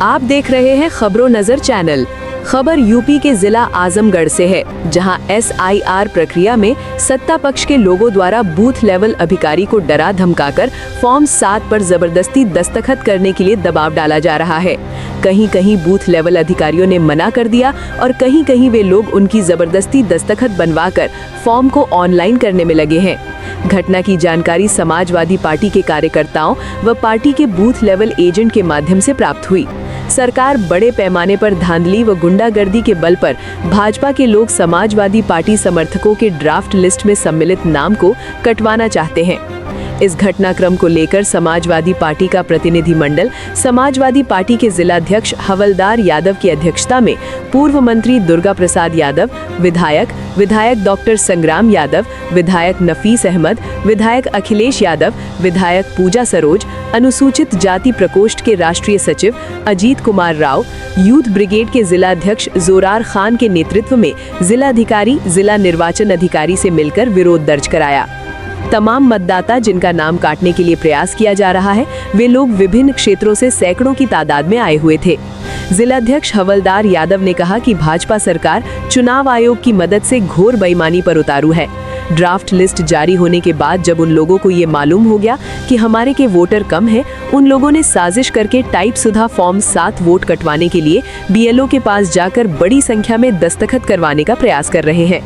आप देख रहे हैं खबरों नजर चैनल। खबर यूपी के जिला आजमगढ़ से है, जहां SIR प्रक्रिया में सत्ता पक्ष के लोगों द्वारा बूथ लेवल अधिकारी को डरा धमकाकर फॉर्म 7 पर जबरदस्ती दस्तखत करने के लिए दबाव डाला जा रहा है। कहीं कहीं बूथ लेवल अधिकारियों ने मना कर दिया और कहीं कहीं वे लोग उनकी जबरदस्ती दस्तखत बनवाकर फॉर्म को ऑनलाइन करने में लगे हैं। घटना की जानकारी समाजवादी पार्टी के कार्यकर्ताओं व पार्टी के बूथ लेवल एजेंट के माध्यम से प्राप्त हुई। सरकार बड़े पैमाने पर धांधली व गुंडागर्दी के बल पर भाजपा के लोग समाजवादी पार्टी समर्थकों के ड्राफ्ट लिस्ट में सम्मिलित नाम को कटवाना चाहते हैं। इस घटनाक्रम को लेकर समाजवादी पार्टी का प्रतिनिधिमंडल समाजवादी पार्टी के जिलाध्यक्ष हवलदार यादव की अध्यक्षता में पूर्व मंत्री दुर्गा प्रसाद यादव, विधायक डॉक्टर संग्राम यादव, विधायक नफीस अहमद, विधायक अखिलेश यादव, विधायक पूजा सरोज, अनुसूचित जाति प्रकोष्ठ के राष्ट्रीय सचिव अजीत कुमार राव, यूथ ब्रिगेड के जिलाध्यक्ष जोरार खान के नेतृत्व में जिलाधिकारी, जिला निर्वाचन अधिकारी से मिलकर विरोध दर्ज कराया। तमाम मतदाता जिनका नाम काटने के लिए प्रयास किया जा रहा है, वे लोग विभिन्न क्षेत्रों से सैकड़ों की तादाद में आए हुए थे। जिलाध्यक्ष हवलदार यादव ने कहा कि भाजपा सरकार चुनाव आयोग की मदद से घोर बेईमानी पर उतारू है। ड्राफ्ट लिस्ट जारी होने के बाद जब उन लोगों को ये मालूम हो गया कि हमारे के वोटर कम हैं, उन लोगों ने साजिश करके टाइप सुधा फॉर्म 7 वोट कटवाने के लिए BLO के पास जाकर बड़ी संख्या में दस्तखत करवाने का प्रयास कर रहे हैं।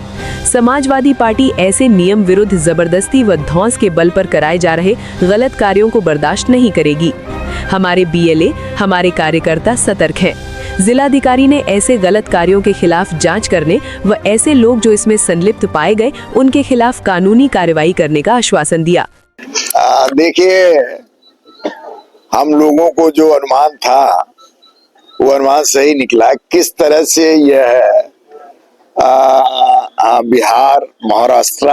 समाजवादी पार्टी ऐसे नियम विरुद्ध जबरदस्ती व धौंस के बल पर कराए जा रहे गलत कार्यों को बर्दाश्त नहीं करेगी। हमारे BLA, हमारे कार्यकर्ता सतर्क हैं। जिलाधिकारी ने ऐसे गलत कार्यों के खिलाफ जांच करने व ऐसे लोग जो इसमें संलिप्त पाए गए उनके खिलाफ कानूनी कार्रवाई करने का आश्वासन दिया। देखिए, हम लोगों को जो अनुमान था वो अनुमान सही निकला। किस तरह से यह बिहार, महाराष्ट्र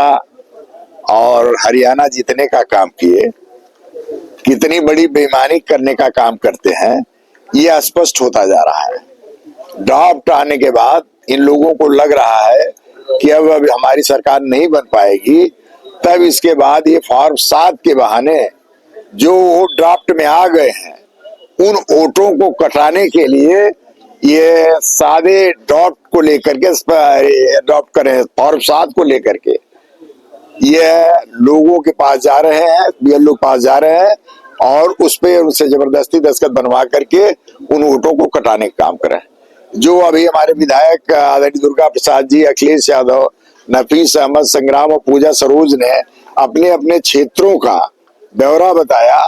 और हरियाणा जीतने का काम किए, कितनी बड़ी बेईमानी करने का काम करते हैं, ये स्पष्ट होता जा रहा है। ड्राफ्ट आने के बाद इन लोगों को लग रहा है कि अब हमारी सरकार नहीं बन पाएगी, तब इसके बाद ये फॉर्म 7 के बहाने जो वोट ड्राफ्ट में आ गए हैं उन वोटों को कटाने के लिए ये सादे ड्राफ्ट को लेकर के ड्राफ्ट करें, फॉर्म 7 को लेकर के ये लोगों के पास जा रहे हैं, BLO के पास जा रहे हैं और उस पे उनसे जबरदस्ती दस्तखत बनवा करके उन वोटों को कटाने का काम करें। जो अभी हमारे विधायक आदरणीय दुर्गा प्रसाद जी, अखिलेश यादव, नफीस अहमद, संग्राम और पूजा सरोज ने अपने अपने क्षेत्रों का ब्यौरा बताया,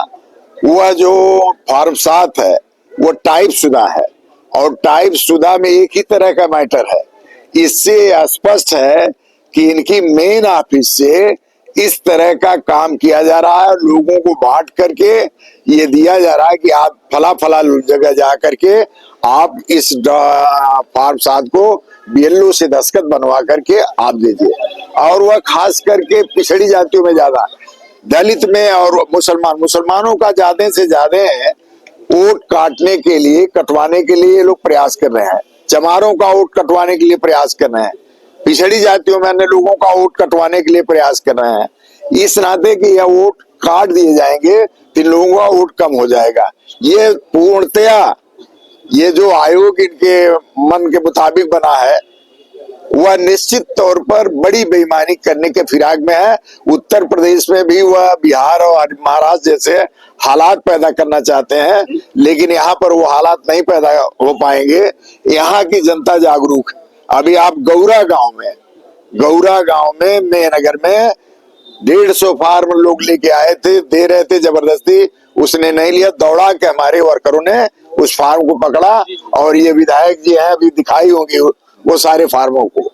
वह जो फॉर्म 7 है वो टाइप शुदा है और टाइप शुदा में एक ही तरह का मैटर है। इससे स्पष्ट है कि इनकी मेन ऑफिस से इस तरह का काम किया जा रहा है। लोगों को बांट करके ये दिया जा रहा है कि आप फला जगह जा करके आप इस फॉर्म 7 को BLO से दस्तखत बनवा करके आप दीजिए। और वह खास करके पिछड़ी जातियों में ज्यादा, दलित में और मुसलमानों का ज्यादा से ज्यादा वोट काटने के लिए, कटवाने के लिए लोग प्रयास कर रहे हैं। चमारों का वोट कटवाने के लिए प्रयास कर रहे हैं, पिछड़ी जातियों में अन्य लोगों का वोट कटवाने के लिए प्रयास कर रहे हैं। इस नाते कि यह वोट काट दिए जाएंगे तो इन लोगों का वोट कम हो जाएगा। ये पूर्णतया ये जो आयोग इनके मन के मुताबिक बना है वह निश्चित तौर पर बड़ी बेईमानी करने के फिराक में है। उत्तर प्रदेश में भी वह बिहार और महाराष्ट्र जैसे हालात पैदा करना चाहते हैं, लेकिन यहाँ पर वो हालात नहीं पैदा हो पाएंगे। यहाँ की जनता जागरूक है। अभी आप गौरा गांव में मेहनगर में 150 फार्म लोग लेके आए थे, दे रहे थे जबरदस्ती, उसने नहीं लिया, दौड़ा के हमारे वर्करों ने उस फार्म को पकड़ा और ये विधायक जी हैं, अभी दिखाई होंगी वो सारे फार्मों को।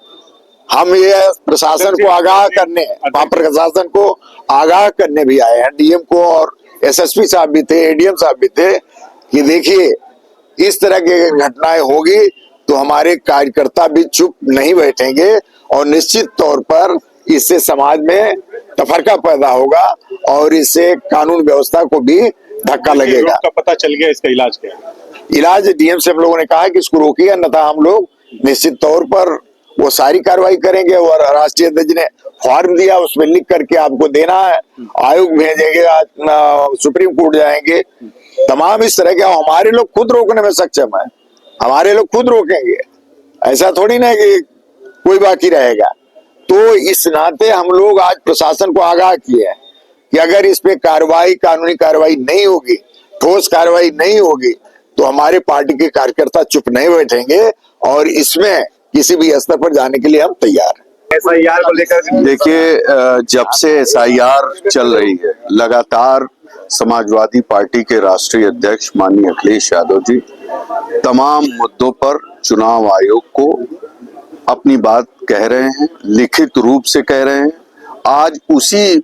हम ये प्रशासन को आगाह करने, प्रशासन को आगाह करने भी आए हैं। DM को और SSP साहब भी थे, ADM साहब भी थे कि देखिए इस तरह की घटनाएं होगी तो हमारे कार्यकर्ता भी चुप नहीं बैठेंगे और निश्चित तौर पर इससे समाज में तफरका पैदा होगा और इससे कानून व्यवस्था को भी धक्का लगेगा। का पता चल गया, इसका इलाज क्या है? इलाज DM से हम लोगों ने कहा कि इसको रोकिए, अन्यथा हम लोग निश्चित तौर पर वो सारी कार्रवाई करेंगे। और राष्ट्रीय अध्यक्ष ने फॉर्म दिया, उसमें लिख करके आपको देना है, आयोग भेजेंगे, सुप्रीम कोर्ट जाएंगे, तमाम इस तरह के, हमारे लोग खुद रोकने में सक्षम है, हमारे लोग खुद रोकेंगे, ऐसा थोड़ी ना कि कोई बाकी रहेगा। तो इस नाते हम लोग आज प्रशासन को आगाह किए हैं कि अगर इस पे कार्रवाई, कानूनी कार्रवाई नहीं होगी, ठोस कार्रवाई नहीं होगी, तो हमारे पार्टी के कार्यकर्ता चुप नहीं बैठेंगे और इसमें किसी भी स्तर पर जाने के लिए हम तैयार हैं। SIR को लेकर देखिए, जब से SIR चल रही है, लगातार समाजवादी पार्टी के राष्ट्रीय अध्यक्ष माननीय अखिलेश यादव जी तमाम मुद्दों पर चुनाव आयोग को अपनी बात कह रहे हैं, लिखित रूप से कह रहे हैं। आज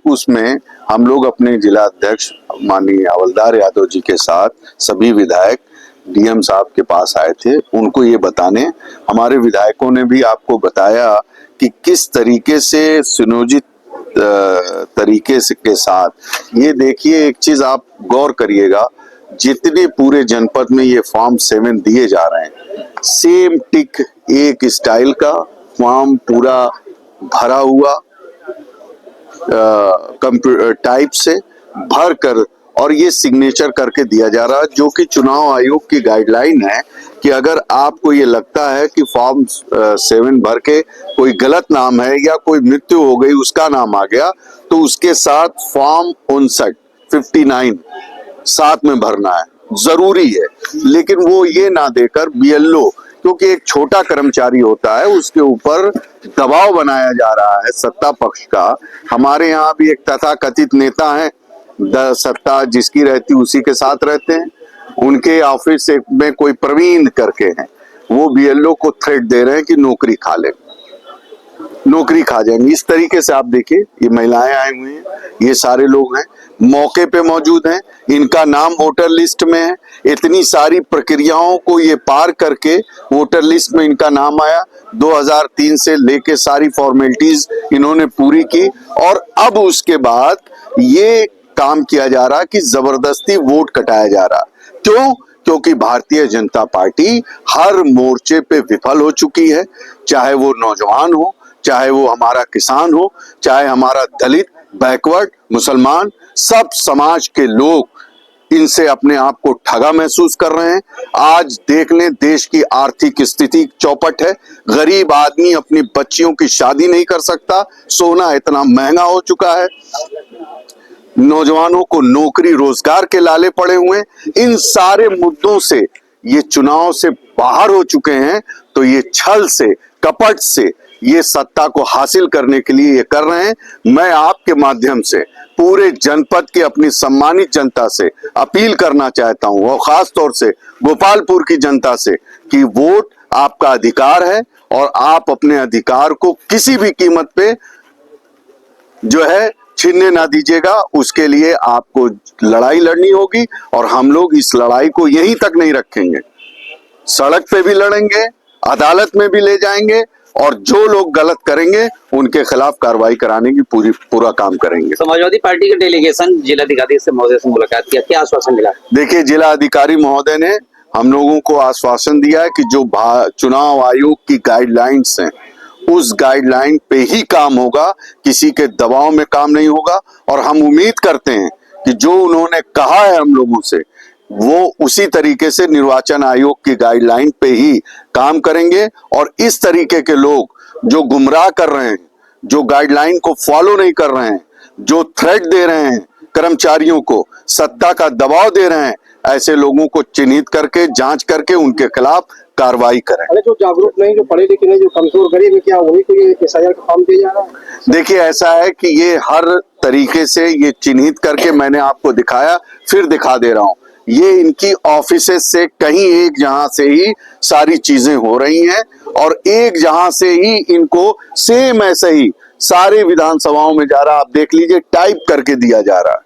उसमें हम लोग अपने जिला अध्यक्ष माननीय हवलदार यादव जी के साथ सभी विधायक DM साहब के पास आए थे, उनको ये बताने। हमारे विधायकों ने भी आपको बताया कि किस तरीके से सुनियोजित तरीके से के साथ। ये देखिए, एक चीज आप गौर करिएगा, जितने पूरे जनपद में ये फॉर्म 7 दिए जा रहे हैं, सेम टिक एक स्टाइल का फॉर्म पूरा भरा हुआ कंप्यूटर टाइप से भर कर और ये सिग्नेचर करके दिया जा रहा है, जो कि चुनाव आयोग की गाइडलाइन है कि अगर आपको ये लगता है कि फॉर्म 7 भर के कोई गलत नाम है या कोई मृत्यु हो गई, उसका नाम आ गया, तो उसके साथ फॉर्म 59 साथ में भरना है, जरूरी है। लेकिन वो ये ना देकर BLO, क्योंकि एक छोटा कर्मचारी होता है, उसके ऊपर दबाव बनाया जा रहा है सत्ता पक्ष का। हमारे यहाँ भी एक तथाकथित नेता है, सत्ता जिसकी रहती उसी के साथ रहते हैं। उनके ऑफिस में कोई प्रवीण करके हैं, वो BLO को थ्रेट दे रहे हैं कि नौकरी खा ले, नौकरी खा जाएंगे। इस तरीके से आप देखिए, ये महिलाएं आई हुई हैं, ये सारे लोग हैं, मौके पे मौजूद हैं, इनका नाम वोटर लिस्ट में है। इतनी सारी प्रक्रियाओं को ये पार करके वोटर लिस्ट में इनका नाम आया। 2003 से लेके सारी फॉर्मेलिटीज इन्होंने पूरी की और अब उसके बाद ये काम किया जा रहा कि जबरदस्ती वोट कटाया जा रहा। क्यों? क्योंकि भारतीय जनता पार्टी हर मोर्चे पे विफल हो चुकी है, चाहे वो नौजवान हो, चाहे वो हमारा किसान हो, चाहे हमारा दलित, बैकवर्ड, मुसलमान, सब समाज के लोग इनसे अपने आप को ठगा महसूस कर रहे हैं। आज देख लें, देश की आर्थिक स्थिति चौपट है, गरीब आदमी अपनी बच्चियों की शादी नहीं कर सकता, सोना इतना महंगा हो चुका है, नौजवानों को नौकरी रोजगार के लाले पड़े हुए। इन सारे मुद्दों से ये चुनाव से बाहर हो चुके हैं, तो ये छल से, कपट से ये सत्ता को हासिल करने के लिए ये कर रहे हैं। मैं आपके माध्यम से पूरे जनपद की अपनी सम्मानित जनता से अपील करना चाहता हूं, और खास तौर से गोपालपुर की जनता से, कि वोट आपका अधिकार है और आप अपने अधिकार को किसी भी कीमत पे जो है छीनने ना दीजिएगा। उसके लिए आपको लड़ाई लड़नी होगी और हम लोग इस लड़ाई को यहीं तक नहीं रखेंगे, सड़क पे भी लड़ेंगे, अदालत में भी ले जाएंगे और जो लोग गलत करेंगे उनके खिलाफ कार्रवाई कराने की पूरा काम करेंगे। समाजवादी पार्टी के डेलीगेशन जिलाधिकारी से महोदय से मुलाकात किया, क्या आश्वासन मिला? देखिए, जिला अधिकारी महोदय ने हम लोगों को आश्वासन दिया है कि जो चुनाव आयोग की गाइडलाइंस हैं, उस गाइडलाइन पे ही काम होगा, किसी के दबाव में काम नहीं होगा। और हम उम्मीद करते हैं कि जो उन्होंने कहा है हम लोगों से, वो उसी तरीके से निर्वाचन आयोग की गाइडलाइन पे ही काम करेंगे। और इस तरीके के लोग जो गुमराह कर रहे हैं, जो गाइडलाइन को फॉलो नहीं कर रहे हैं, जो थ्रेट दे रहे हैं कर्मचारियों को, सत्ता का दबाव दे रहे हैं, ऐसे लोगों को चिन्हित करके, जांच करके उनके खिलाफ कार्रवाई करें। अरे जो जागरूक नहीं, जो पढ़े लिखे नहीं, जो कमजोर गरीब है, क्या वही को ये SIR का काम दिया जा रहा है? देखिए, ऐसा है कि ये हर तरीके से ये चिन्हित करके, मैंने आपको दिखाया, फिर दिखा दे रहा हूं, ये इनकी ऑफिसेस से कहीं एक जहां से ही सारी चीजें हो रही हैं और एक जहां से ही इनको सेम ऐसे ही सारे विधानसभाओं में जा रहा। आप देख लीजिए, टाइप करके दिया जा रहा है,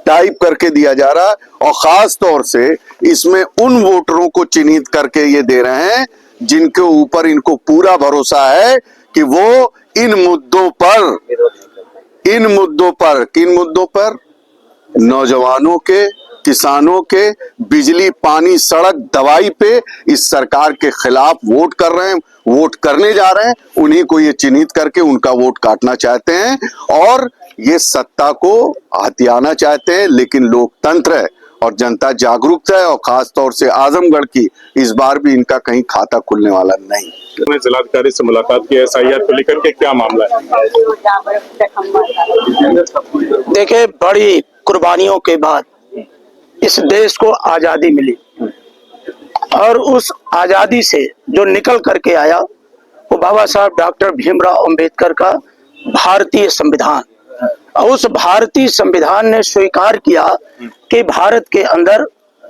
टाइप करके दिया जा रहा है। और खास तौर से इसमें उन वोटरों को चिन्हित करके ये दे रहे हैं जिनके ऊपर इनको पूरा भरोसा है कि वो इन मुद्दों पर किन मुद्दों पर, नौजवानों के, किसानों के, बिजली, पानी, सड़क, दवाई पे इस सरकार के खिलाफ वोट कर रहे हैं, वोट करने जा रहे हैं। उन्हीं को ये चिन्हित करके उनका वोट काटना चाहते हैं और ये सत्ता को हथियाना चाहते हैं। लेकिन लोकतंत्र है और जनता जागरूक है और खास तौर से आजमगढ़ की इस बार भी इनका कहीं खाता खुलने वाला नहीं। मैंने जिलाधिकारी से मुलाकात की SIR को लेकर के, क्या मामला है? देखिए, बड़ी कुर्बानियों के बाद इस देश को आजादी मिली और उस आजादी से जो निकल करके आया वो बाबा साहब डॉक्टर भीमराव अंबेडकर का भारतीय संविधान। और उस भारतीय संविधान ने स्वीकार किया कि भारत के अंदर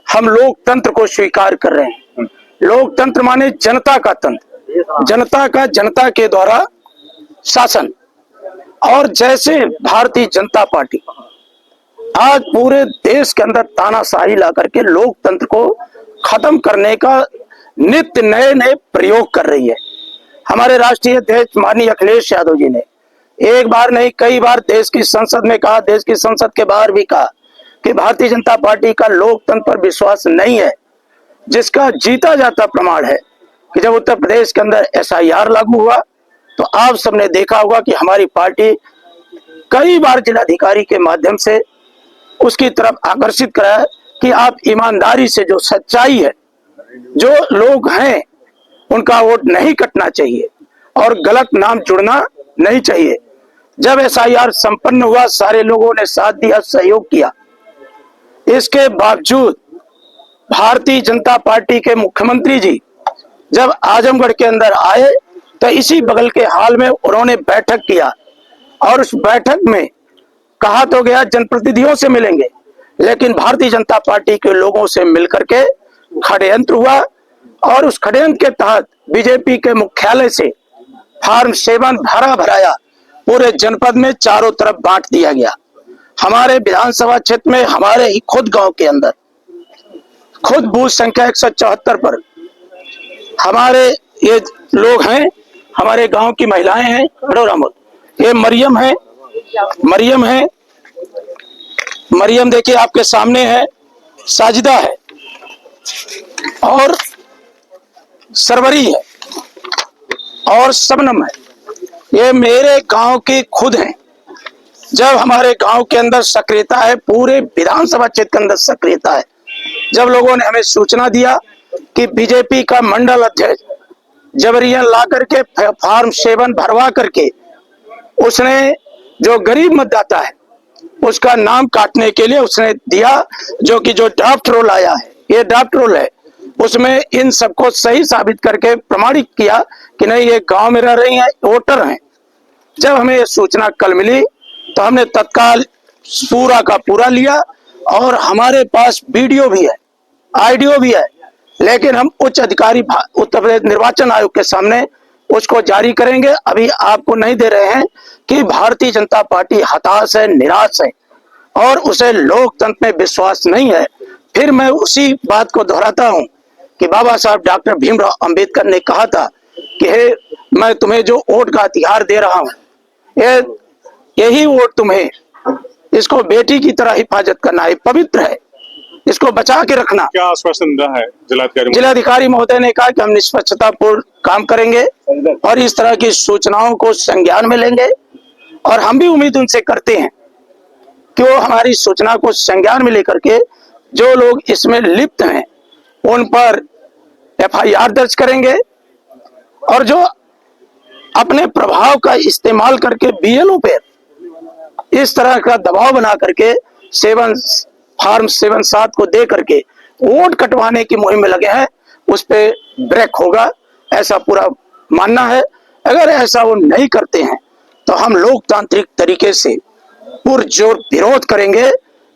हम लोकतंत्र को स्वीकार कर रहे हैं। लोकतंत्र माने जनता का तंत्र, जनता का जनता के द्वारा शासन। और जैसे भारतीय जनता पार्टी आज पूरे देश के अंदर तानाशाही ला करके लोकतंत्र को खत्म करने का नित्य नए नए प्रयोग कर रही है। हमारे राष्ट्रीय अध्यक्ष माननीय अखिलेश यादव जी ने एक बार नहीं कई बार देश की संसद में कहा, देश की संसद के बाहर भी कहा कि भारतीय जनता पार्टी का लोकतंत्र पर विश्वास नहीं है, जिसका जीता जाता प्रमाण है कि जब उत्तर प्रदेश के अंदर SIR लागू हुआ तो आप सबने देखा होगा कि हमारी पार्टी कई बार जिलाधिकारी के माध्यम से उसकी तरफ आकर्षित कराया कि आप ईमानदारी से, जो सच्चाई है, जो लोग हैं उनका वोट नहीं कटना चाहिए और गलत नाम जुड़ना नहीं चाहिए। जब SIR संपन्न हुआ सारे लोगों ने साथ दिया, सहयोग किया। इसके बावजूद भारतीय जनता पार्टी के मुख्यमंत्री जी जब आजमगढ़ के अंदर आए तो इसी बगल के हाल में उन्होंने बैठक किया और उस बैठक में कहा तो गया जनप्रतिनिधियों से मिलेंगे, लेकिन भारतीय जनता पार्टी के लोगों से मिलकर के षड्यंत्र हुआ और उस षड्यंत्र के तहत बीजेपी के मुख्यालय से फार्म 7 भराया पूरे जनपद में चारों तरफ बांट दिया गया। हमारे विधानसभा क्षेत्र में हमारे ही खुद गांव के अंदर खुद बूथ संख्या 174 पर हमारे ये लोग हैं, हमारे गांव की महिलाएं हैं। ये मरियम है, मरियम देखिए आपके सामने है, साजिदा है और सरवरी है और शबनम है। ये मेरे गांव के खुद हैं। जब हमारे गांव के अंदर सक्रियता है, पूरे विधानसभा क्षेत्र के अंदर सक्रियता है। जब लोगों ने हमें सूचना दिया कि बीजेपी का मंडल अध्यक्ष जबरिया ला करके फार्म 7 भरवा करके उसने जो गरीब मतदाता है उसका नाम काटने के लिए उसने दिया, जो कि जो ड्राफ्ट रोल आया है, ये ड्राफ्ट रोल है, उसमें इन सबको सही साबित करके प्रमाणित किया कि नहीं ये गांव में रह रही हैं, वोटर हैं। जब हमें ये सूचना कल मिली तो हमने तत्काल पूरा का पूरा लिया और हमारे पास वीडियो भी है, ऑडियो भी है, लेकिन हम उच्च अधिकारी उत्तर प्रदेश निर्वाचन आयोग के सामने उसको जारी करेंगे। अभी आपको नहीं दे रहे हैं कि भारतीय जनता पार्टी हताश है, निराश है और उसे लोकतंत्र में विश्वास नहीं है। फिर मैं उसी बात को दोहराता हूं कि बाबा साहब डॉक्टर भीमराव अंबेडकर ने कहा था कि हे मैं तुम्हें जो वोट का अधिकार दे रहा हूं, यही वोट तुम्हें, इसको बेटी की तरह हिफाजत करना है, पवित्र है, इसको बचा के रखना। क्या आश्वासन रहा है जिलाधिकारी महोदय ने कहा कि हम निष्पक्षतापूर्ण काम करेंगे और इस तरह की सूचनाओं को संज्ञान में लेंगे और हम भी उम्मीद उनसे करते हैं कि वो हमारी सूचना को संज्ञान में लेकर के जो लोग इसमें लिप्त हैं उन पर FIR दर्ज करेंगे और जो अपने प्रभाव का इस्तेमाल करके BLO पे इस तरह का दबाव बना करके फार्म 7 को दे करके वोट कटवाने की मुहिम में लगे हैं, उस पे ब्रेक होगा, ऐसा पूरा मानना है। अगर ऐसा वो नहीं करते हैं तो हम लोकतांत्रिक तरीके से पुरजोर विरोध करेंगे,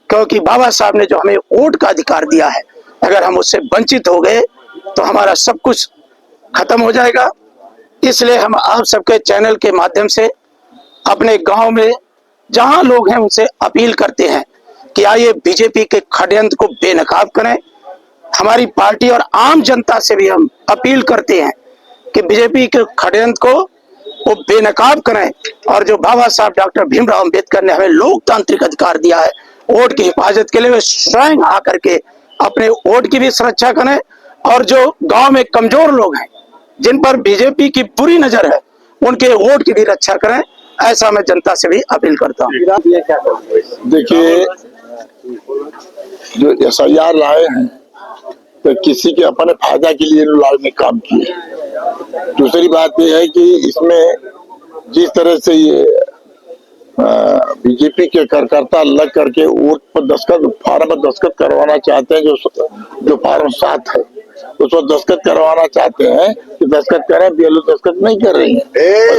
क्योंकि बाबा साहब ने जो हमें वोट का अधिकार दिया है, अगर हम उससे वंचित हो गए तो हमारा सब कुछ खत्म हो जाएगा। इसलिए हम आप सबके चैनल के माध्यम से अपने गांव में जहां लोग हैं उनसे अपील करते हैं कि आइए बीजेपी के षड्यंत्र को बेनकाब करें। हमारी पार्टी और आम जनता से भी हम अपील करते हैं कि बीजेपी के षड्यंत्र को वो बेनकाब करें और जो बाबा साहब डॉक्टर भीमराव अंबेडकर ने हमें लोकतांत्रिक अधिकार दिया है वोट की हिफाजत के लिए, वे स्वयं आकर के अपने वोट की भी सुरक्षा करें और जो गांव में कमजोर लोग हैं जिन पर बीजेपी की बुरी नजर है उनके वोट की भी रक्षा करें। ऐसा मैं जनता से भी अपील करता हूँ। देखिए, जो SIR लाए हैं तो किसी के अपने फायदा के लिए लाने काम किए। दूसरी बात यह है कि इसमें जिस तरह से ये बीजेपी के कार्यकर्ता लग करके वोट पर दस्तखत, फार्म पर दस्तखत करवाना चाहते हैं, जो फार्म 7 है उस पर दस्तखत करवाना चाहते हैं कि दस्तखत करें, BLO दस्तखत नहीं कर रही है।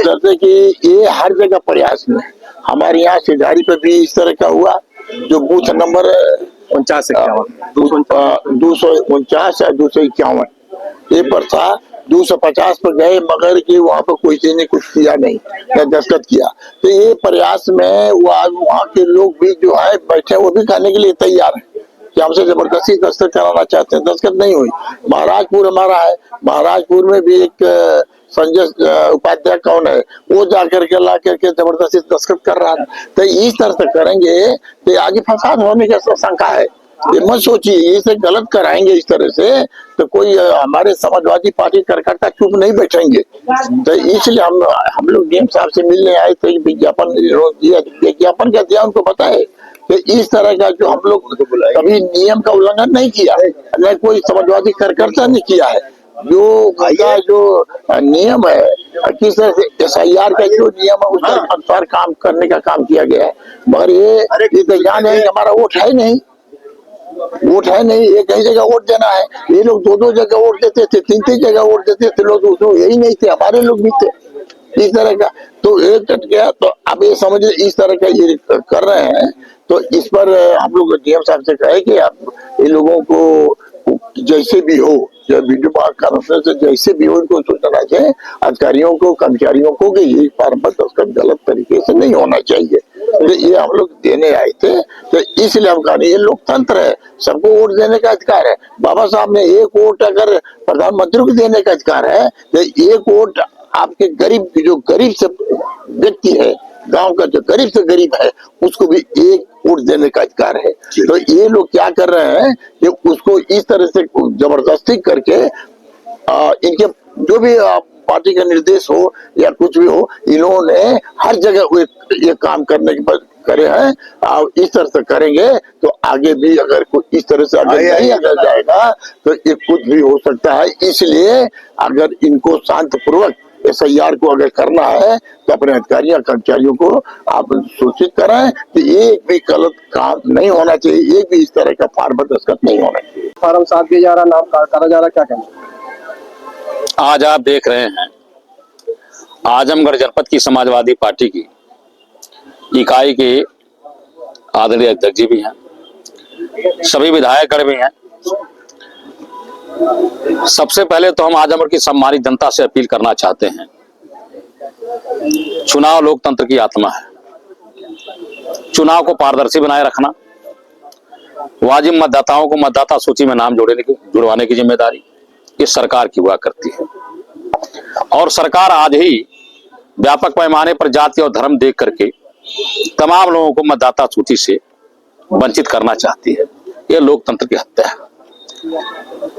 जैसे कि ये हर जगह प्रयास में, हमारे यहाँ सिधारी पे भी इस तरह का हुआ, जो बूथ नंबर 49 249 या 251 ये पर था, 250 पर गए मगर कि वहाँ पर कोई चीज ने कुछ किया नहीं या दस्तखत किया। तो ये प्रयास में वहाँ के लोग भी जो है बैठे, वो भी खाने के लिए तैयार है कि हमसे जबरदस्ती दस्तखत कराना चाहते हैं, दस्तखत नहीं हुई। महाराजपुर हमारा है, महाराजपुर में भी एक संजय उपाध्याय कौन है, वो जाकर के ला करके जबरदस्ती दस्तखत कर रहा है। तो इस तरह से करेंगे तो आगे फसाद होने की शंका है। ये मत सोचिए इसे गलत कराएंगे इस तरह से तो कोई हमारे समाजवादी पार्टी कार्यकर्ता चुप नहीं बैठेंगे। तो इसलिए हम लोग डीएम साहब से मिलने आए थे, विज्ञापन क्या दिया उनको बताए कि इस तरह का जो हम लोग कभी नियम का उल्लंघन नहीं किया है, न कोई समाजवादी कार्यकर्ता ने किया है। जो उनका जो नियम है किस तरह से SIR का जो नियम है उसके अनुसार काम करने का काम किया गया है। मगर ये तो जान है हमारा वोट है नहीं, ये कई जगह वोट देना है। ये लोग 2-2 जगह वोट देते थे, 3-3 जगह वोट देते थे लोग, उसमें यही नहीं थे, हमारे लोग भी थे इस तरह का। तो एक कट गया, तो अब ये समझिए इस तरह का ये कर रहे हैं। तो इस पर हम लोग डीएम साहब से कहे कि आप इन लोगों को जैसे भी हो, वीडियो से जैसे भी हो इनको सूचना दें अधिकारियों को, कर्मचारियों को कि ये फार्म पर दस्तखत गलत तरीके से नहीं होना चाहिए। तो ये हम लोग देने आए थे। तो इसलिए हम कहा ये लोकतंत्र है, सबको वोट देने का अधिकार है। बाबा साहब ने एक वोट अगर प्रधानमंत्री को देने का अधिकार है तो एक वोट आपके जो गरीब से व्यक्ति है, गांव का जो गरीब से गरीब है उसको भी एक वोट देने का अधिकार है। तो ये लोग क्या कर रहे हैं कि उसको इस तरह से जबरदस्ती करके इनके जो भी पार्टी का निर्देश हो या कुछ भी हो, इन्होंने हर जगह ये काम करने के बाद करे हैं। इस तरह से करेंगे तो आगे भी अगर कोई इस तरह से आगे नहीं अगर जाएगा तो ये कुछ भी हो सकता है। इसलिए अगर इनको शांतिपूर्वक SIR को अगर करना है तो अपने अधिकारियों कर्मचारियों को आप सूचित करें कि एक भी गलत काम नहीं होना चाहिए, एक भी इस तरह का फार्म दस्तखत नहीं होना चाहिए। फार्म 7 दिया जा रहा, नाम काटा जा रहा, क्या कहना? आज आप देख रहे हैं आजमगढ़ जनपद की समाजवादी पार्टी की इकाई के आदरणीय अध्यक्ष जी भी हैं, सभी विधायकगण भी हैं। सबसे पहले तो हम आजमगढ़ की सम्मानित जनता से अपील करना चाहते हैं, चुनाव लोकतंत्र की आत्मा है। चुनाव को पारदर्शी बनाए रखना, वाजिब मतदाताओं को मतदाता सूची में नाम जुड़वाने की जिम्मेदारी इस सरकार की हुआ करती है। और सरकार आज ही व्यापक पैमाने पर जाति और धर्म देख करके तमाम लोगों को मतदाता सूची से वंचित करना चाहती है। यह लोकतंत्र की हत्या है।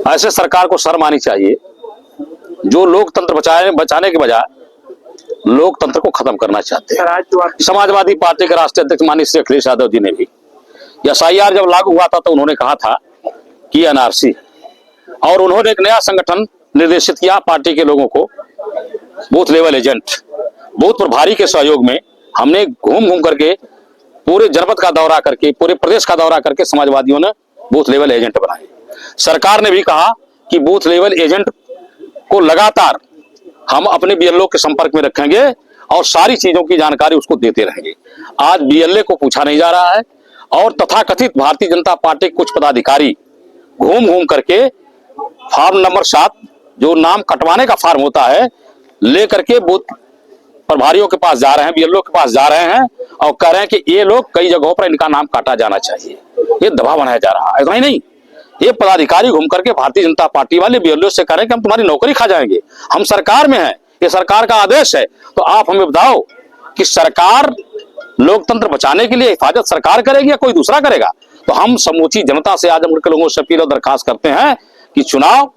ऐसे सरकार को शर्म आनी चाहिए जो लोकतंत्र बचाने के बजाय लोकतंत्र को खत्म करना चाहते हैं। समाजवादी पार्टी के राष्ट्रीय अध्यक्ष माननीय श्री अखिलेश यादव जी ने भी SIR जब लागू हुआ था तो उन्होंने कहा था कि NRC, और उन्होंने एक नया संगठन निर्देशित किया पार्टी के लोगों को, बूथ लेवल एजेंट। बूथ प्रभारी के सहयोग में हमने घूम करके पूरे जनपद का दौरा करके, पूरे प्रदेश का दौरा करके समाजवादियों ने बूथ लेवल एजेंट बनाए। सरकार ने भी कहा कि बूथ लेवल एजेंट को लगातार हम अपने BLO के संपर्क में रखेंगे और सारी चीजों की जानकारी उसको देते रहेंगे। आज BLA को पूछा नहीं जा रहा है और तथाकथित भारतीय जनता पार्टी के कुछ पदाधिकारी घूम करके फार्म नंबर 7 जो नाम कटवाने का फार्म होता है लेकर के बूथ प्रभारियों के पास जा रहे हैं, BLO के पास जा रहे हैं और कह रहे हैं कि ये लोग कई जगहों पर इनका नाम काटा जाना चाहिए। ये दबाव बनाया जा रहा है। इतना ही नहीं, ये पदाधिकारी घूम करके भारतीय जनता पार्टी वाले BLO से कह रहे हैं कि हम तुम्हारी नौकरी खा जाएंगे, हम सरकार में हैं, ये सरकार का आदेश है। तो आप हमें बताओ कि सरकार लोकतंत्र बचाने के लिए हिफाजत सरकार करेगी या कोई दूसरा करेगा? तो हम समूची जनता से आजमगढ़ के लोगों से अपील और दरखास्त करते हैं कि चुनाव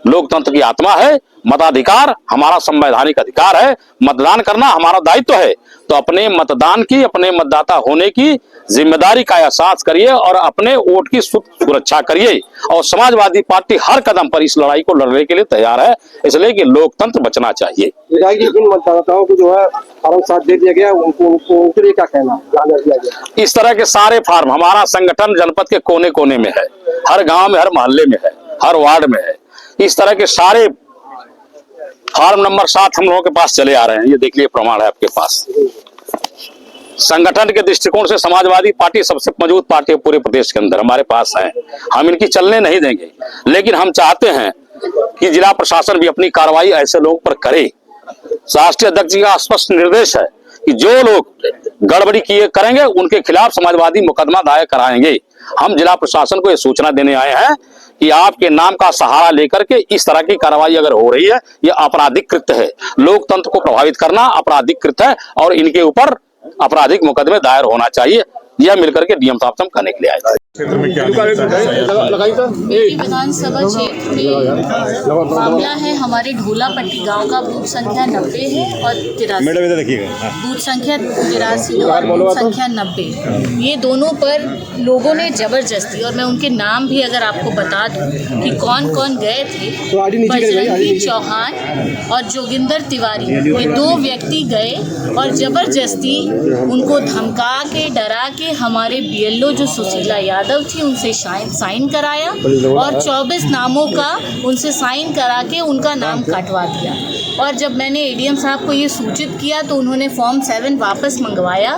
लोकतंत्र की आत्मा है, मताधिकार हमारा संवैधानिक अधिकार है, मतदान करना हमारा दायित्व है। तो अपने मतदान की, अपने मतदाता होने की जिम्मेदारी का एहसास करिए और अपने वोट की सुरक्षा करिए। और समाजवादी पार्टी हर कदम पर इस लड़ाई को लड़ने के लिए तैयार है, इसलिए कि लोकतंत्र बचना चाहिए। विधायक जी, जिन मतदाताओं को जो है फॉर्म 7 दे दिया गया, उनके लिए क्या कहना दिया गया? इस तरह के सारे फार्म हमारा संगठन जनपद के कोने कोने में है, हर गांव में, हर मोहल्ले में है, हर वार्ड में है। इस तरह के सारे फार्म नंबर 7 हम लोगों के पास चले आ रहे हैं। ये देख लिए, प्रमाण है आपके पास। संगठन के दृष्टिकोण से समाजवादी पार्टी सबसे मजबूत पार्टी है पूरे प्रदेश के अंदर, हमारे पास है। हम इनकी चलने नहीं देंगे, लेकिन हम चाहते हैं कि जिला प्रशासन भी अपनी कार्रवाई ऐसे लोगों पर करे। राष्ट्रीय अध्यक्ष जी का स्पष्ट निर्देश है कि जो लोग गड़बड़ी किए करेंगे उनके खिलाफ समाजवादी मुकदमा दायर कराएंगे। हम जिला प्रशासन को यह सूचना देने आए हैं कि आपके नाम का सहारा लेकर के इस तरह की कार्रवाई अगर हो रही है, यह आपराधिक कृत्य है। लोकतंत्र को प्रभावित करना आपराधिक कृत्य है और इनके ऊपर आपराधिक मुकदमे दायर होना चाहिए। यह मिलकर के नियम साफ करने के लिए आए थे। क्षेत्र में क्या विधानसभा क्षेत्र में मामला है, हमारे ढोलापट्टी गांव का बूथ संख्या 90 है और 83, बूथ संख्या 83 और बूथ संख्या 90। ये दोनों पर लोगों ने जबरदस्ती, और मैं उनके नाम भी अगर आपको बता दूं कि कौन कौन गए थे, बजरंगी चौहान और जोगिंदर तिवारी, ये 2 व्यक्ति गए और जबरदस्ती उनको धमका के, डरा के हमारे बीएलओ जो सुशीला यादव थी उनसे साइन कराया और 24 नामों का उनसे साइन करा के उनका नाम कटवा दिया। और जब मैंने एडीएम साहब को ये सूचित किया तो उन्होंने फॉर्म 7 वापस मंगवाया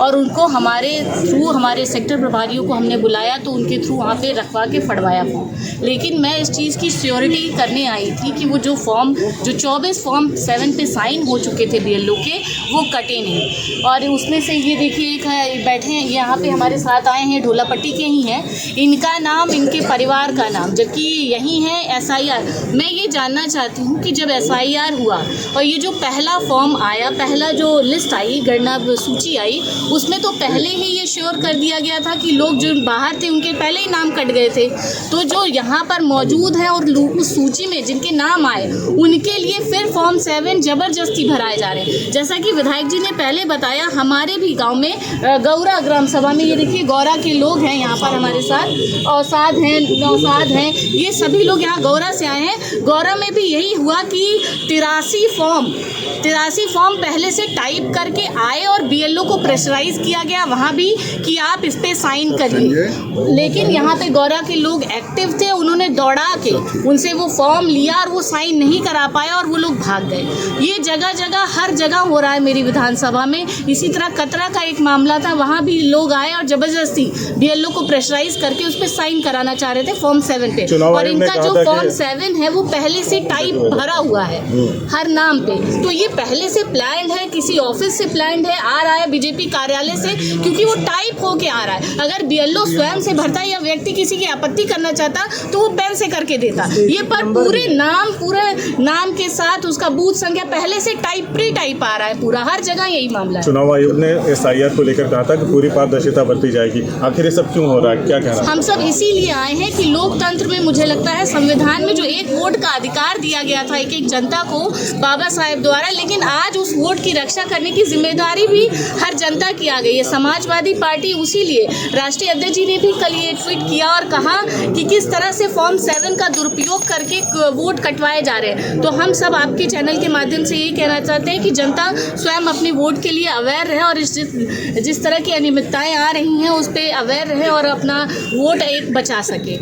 और उनको हमारे थ्रू, हमारे सेक्टर प्रभारियों को हमने बुलाया तो उनके थ्रू वहाँ पे रखवा के फड़वाया फॉर्म। लेकिन मैं इस चीज़ की श्योरिटी करने आई थी कि वो जो 24 फॉर्म 7 पे साइन हो चुके थे बीएलओ के, वो कटे नहीं। और उसमें से ये देखिए, एक है बैठे हैं यहाँ पे हमारे साथ आए हैं, ढोलापट्टी के ही हैं, इनका नाम, इनके परिवार का नाम, जबकि यही है एसआईआर। मैं ये जानना चाहती हूँ कि जब एसआईआर हुआ और ये जो पहला फॉर्म आया, पहला जो लिस्ट आई, गणना सूची आई, उसमें तो पहले ही ये श्योर कर दिया गया था कि लोग जो बाहर थे उनके पहले ही नाम कट गए थे। तो जो यहाँ पर मौजूद हैं और उस सूची में जिनके नाम आए उनके लिए फिर फॉर्म 7 जबरदस्ती भराए जा रहे हैं। जैसा कि विधायक जी ने पहले बताया, हमारे भी गाँव में गौरा ग्राम सभा में, ये देखिए गौरा के लोग हैं यहाँ पर हमारे साथ, औसाद हैं, नौसाद हैं, ये सभी लोग यहाँ गौरा से आए हैं। गौरा में भी यही हुआ कि 83 फॉर्म पहले से टाइप करके आए और बीएलओ को प्रेशराइज किया गया वहाँ भी कि आप इस पे साइन करिए। लेकिन यहाँ पे गौरा के लोग एक्टिव थे, उन्होंने दौड़ा के उनसे वो फॉर्म लिया और वो साइन नहीं करा पाया और वो लोग भाग गए। ये जगह जगह, हर जगह हो रहा है मेरी विधानसभा में। इसी तरह कतरा का एक मामला था, वहाँ भी लोग आए और जबरदस्ती बीएलओ को प्रेशराइज करके उस पर साइन कराना चाह रहे थे फॉर्म 7 पे। और इनका जो फॉर्म 7 है वो पहले से टाइप भरा हुआ है हर नाम पे। तो ये पहले से प्लान्ड है, किसी ऑफिस से प्लान्ड है, आ रहा है बीजेपी कार्यालय से, क्योंकि वो टाइप होके आ रहा है। अगर बीएलओ स्वयं से भरता या व्यक्ति किसी की आपत्ति करना चाहता तो वो पेन से करके देता। ये पर पूरे नाम के साथ उसका बूथ संख्या पहले से प्री टाइप आ रहा है पूरा, हर जगह यही मामला है। चुनाव आयोग ने एसआईआर को लेकर कहा था कि पूरी पारदर्शिता बरती जाएगी, आखिर ये सब क्यों हो रहा है, क्या कहना? हम सब इसीलिए आए हैं कि लोकतंत्र में, मुझे लगता है संविधान में जो एक वोट का अधिकार दिया गया था एक जनता को बाबा साहेब द्वारा, लेकिन आज उस वोट की रक्षा करने की जिम्मेदारी भी हर जनता की आ गई है। समाजवादी पार्टी उसी लिए, राष्ट्रीय अध्यक्ष जी ने भी कल ये ट्वीट किया और कहा कि किस तरह से फॉर्म 7 का दुरुपयोग करके वोट कटवाए जा रहे हैं। तो हम सब आपके चैनल के माध्यम से यही कहना चाहते हैं कि जनता स्वयं अपने वोट के लिए अवेयर रहे और जिस तरह की अनियमितताएं आ रही हैं उस पर अवेयर रहे और अपना वोट एक बचा सके।